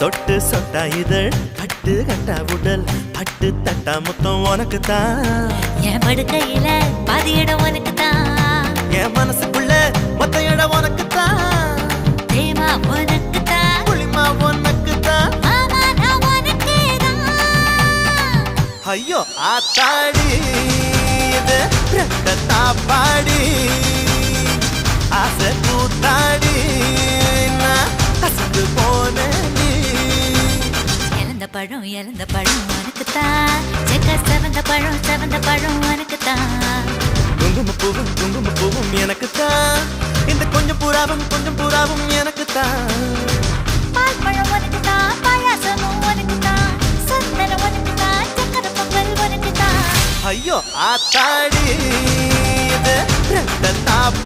சொட்டு சொட்டா இதழ் பட்டு கட்டா உடல் பட்டு தட்டா முத்தம் உனக்கு தான் என் படுக்கையில பாதி இடம் உனக்கு தான் என் மனசுக்குள்ள மொத்த இடம் உனக்கு தான் தேமா உனக்கு தான் புளிமா உனக்கு தான் மாமா நான் உனக்கு தான் ஐயோ ஆத்தாடி இது ரெட்ட தாப்பாடி ஆசை கூத்தாடி நான் கசந்து போனேன் நீ இழந்த பழம் உனக்கு தான் செக்க செவந்த பழம் உனக்கு தான் குங்கும பூவும் எனக்கு தான் இந்த கொஞ்சம் புறாவும் எனக்கு தான் பால் பழம் உனக்கு தான் பாயாசமும் உனக்கு தான் சந்தனம் உனக்கு தான் சக்கரை பொங்கல் உனக்கு தான் ஐயோ ஆத்தாடி இது ரெட்ட தாப்பாடி